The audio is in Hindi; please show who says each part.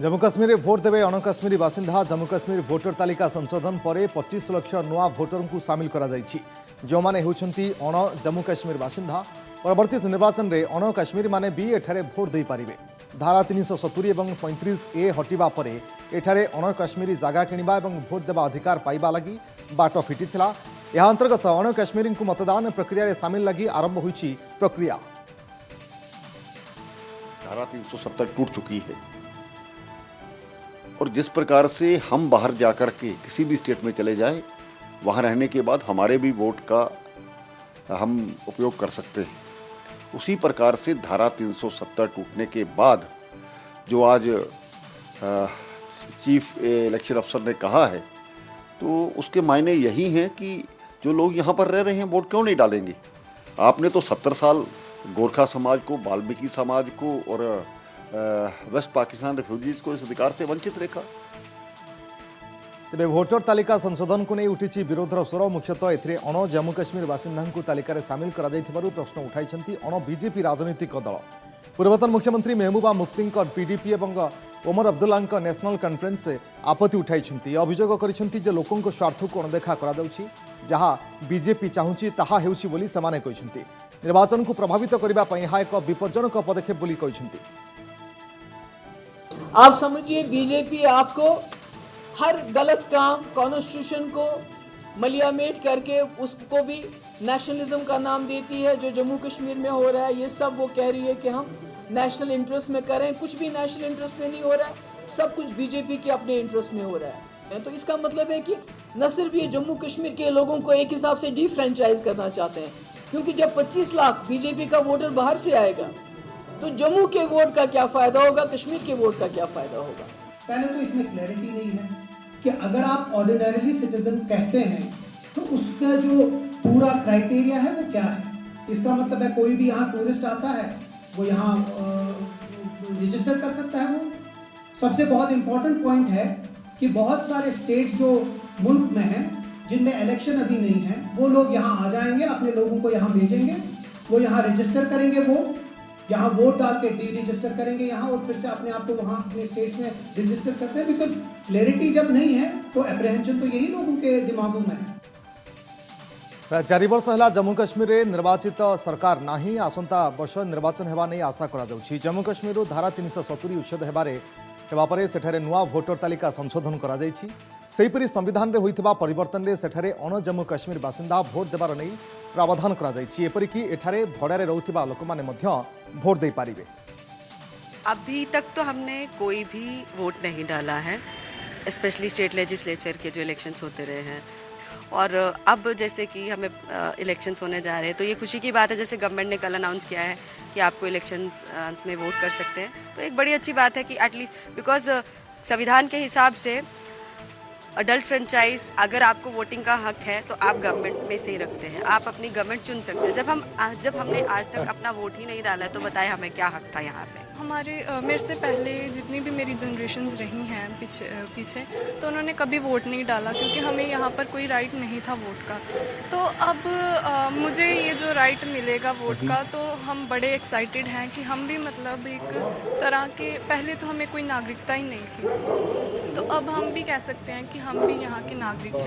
Speaker 1: जम्मू काश्मीर भोट देवे अण काश्मीरी बासिंदा जम्मू काश्मीर भोटर तालिका संशोधन पर 25 लाख नुआ भोटर को सामिल कर जो मैंने होती अण जम्मू काश्मीर बासिंदा परवर्ती निर्वाचन में अण काश्मीरी माने भी एठारे भोट दे पारिबे। धारा 370 और 35A हटिबा परे एठारे अण काश्मीरी जागा किनिबा और भोट देवा अधिकार पाइबा लगी बाट फिटिथिला। यह अंतर्गत अण काश्मीरी को मतदान प्रक्रिया रे सामिल लगी आरंभ हुई प्रक्रिया।
Speaker 2: धारा 370 टूट चुकी है और जिस प्रकार से हम बाहर जाकर के किसी भी स्टेट में चले जाएं, वहाँ रहने के बाद हमारे भी वोट का हम उपयोग कर सकते हैं। उसी प्रकार से धारा 370 टूटने के बाद जो आज चीफ इलेक्शन अफसर ने कहा है, तो उसके मायने यही हैं कि जो लोग यहाँ पर रह रहे हैं वोट क्यों नहीं डालेंगे। आपने तो 70 साल गोरखा समाज को, वाल्मीकि समाज को और वेस्ट पाकिस्तान रिफ्यूजीज को इस अधिकार से वंचित रेखा।
Speaker 1: तेज भोटर तालिका संशोधन को नहीं उठी विरोधर स्वर। मुख्यतः एथिरे अण जम्मू काश्मीर बासिंदा तालिका रे सामिल करा जायथिबारु प्रश्न उठाई अण बीजेपी राजनीतिक दल। पूर्वतन मुख्यमंत्री महबूबा मुफ्ती पीडीपी और ओमर अब्दुल्ला नेशनल कॉन्फ्रेंस आपत्ति उठाई अभियोग कर लोकों स्वार्थ को अणदेखा करा बीजेपी चाहूँगी ताहा हेउछि बोली सेमाने कहिसेंति। निर्वाचन को प्रभावित करने एक विपज्जनक पदक्षेप बोली कहिसेंति।
Speaker 3: आप समझिए बीजेपी आपको हर गलत काम कॉन्स्टिट्यूशन को मलियामेट करके उसको भी नेशनलिज्म का नाम देती है। जो जम्मू कश्मीर में हो रहा है ये सब वो कह रही है कि हम नेशनल इंटरेस्ट में करें, कुछ भी नेशनल इंटरेस्ट में नहीं हो रहा है, सब कुछ बीजेपी के अपने इंटरेस्ट में हो रहा है। तो इसका मतलब है कि न सिर्फ ये जम्मू कश्मीर के लोगों को एक हिसाब से डिफ्रेंचाइज करना चाहते हैं, क्योंकि जब 25 लाख बीजेपी का वोटर बाहर से आएगा तो जम्मू के वोट का क्या फायदा होगा, कश्मीर के वोट का क्या फायदा होगा।
Speaker 4: पहले तो इसमें क्लैरिटी नहीं है कि अगर आप ऑर्डिनरीली सिटीजन कहते हैं तो उसका जो पूरा क्राइटेरिया है वो क्या है। इसका मतलब है कोई भी यहाँ टूरिस्ट आता है वो यहाँ रजिस्टर कर सकता है। वो सबसे बहुत इम्पोर्टेंट पॉइंट है कि बहुत सारे स्टेट्स जो मुल्क में हैं जिनमें इलेक्शन अभी नहीं है, वो लोग यहाँ आ जाएंगे, अपने लोगों को यहाँ भेजेंगे, वो यहाँ रजिस्टर करेंगे, वो यहाँ वोट डाल के डी रजिस्टर करेंगे यहाँ, और फिर से अपने आप को वहाँ अपने स्टेट्स में रजिस्टर करते हैं। बिकॉज क्लैरिटी जब नहीं है तो एप्रीहेंशन तो यही लोगों के दिमागों में है।
Speaker 1: प्राय 4 वर्ष है जम्मू काश्मीर में निर्वाचित सरकार नहीं। आसंता वर्ष निर्वाचन होगा नहीं आशा करा जाउछि। जम्मू काश्मीर धारा 370 उच्छेद होगापर सेठारे नुआ भोटर तालिका संशोधन करा जाइछि। सेहीपरि संविधान रे होइथिबा परिवर्तन रे सेठारे अण जम्मू काश्मीर बासिंदा भोट देबार नहीं प्रावधान करा जाइछि। एपरिकी एठारे भड़ारे रहुथिबा लोकमाने मध्य भोट दे पारिबे।
Speaker 5: अभी तक तो हमने कोई भी वोट नहीं डाला है, स्पेशली स्टेट लेजिस्लेचर के जो इलेक्शंस होते रहे हैं। और अब जैसे कि हमें इलेक्शंस होने जा रहे हैं तो ये खुशी की बात है, जैसे गवर्नमेंट ने कल अनाउंस किया है कि आपको इलेक्शंस में वोट कर सकते हैं, तो एक बड़ी अच्छी बात है कि एटलीस्ट बिकॉज संविधान के हिसाब से अडल्ट फ्रेंचाइज अगर आपको वोटिंग का हक है तो आप गवर्नमेंट में से ही रखते हैं, आप अपनी गवर्नमेंट चुन सकते हैं। जब हमने आज तक अपना वोट ही नहीं डाला है तो बताएं हमें क्या हक था यहाँ पे।
Speaker 6: मेरे से पहले जितनी भी मेरी जनरेशन्स रही हैं पीछे तो उन्होंने कभी वोट नहीं डाला, क्योंकि हमें यहाँ पर कोई राइट नहीं था वोट का। तो अब मुझे ये जो राइट मिलेगा वोट का, तो हम बड़े एक्साइटेड हैं कि हम भी मतलब एक तरह के, पहले तो हमें कोई नागरिकता ही नहीं थी, तो अब हम भी कह सकते हैं कि हम भी यहाँ के नागरिक हैं।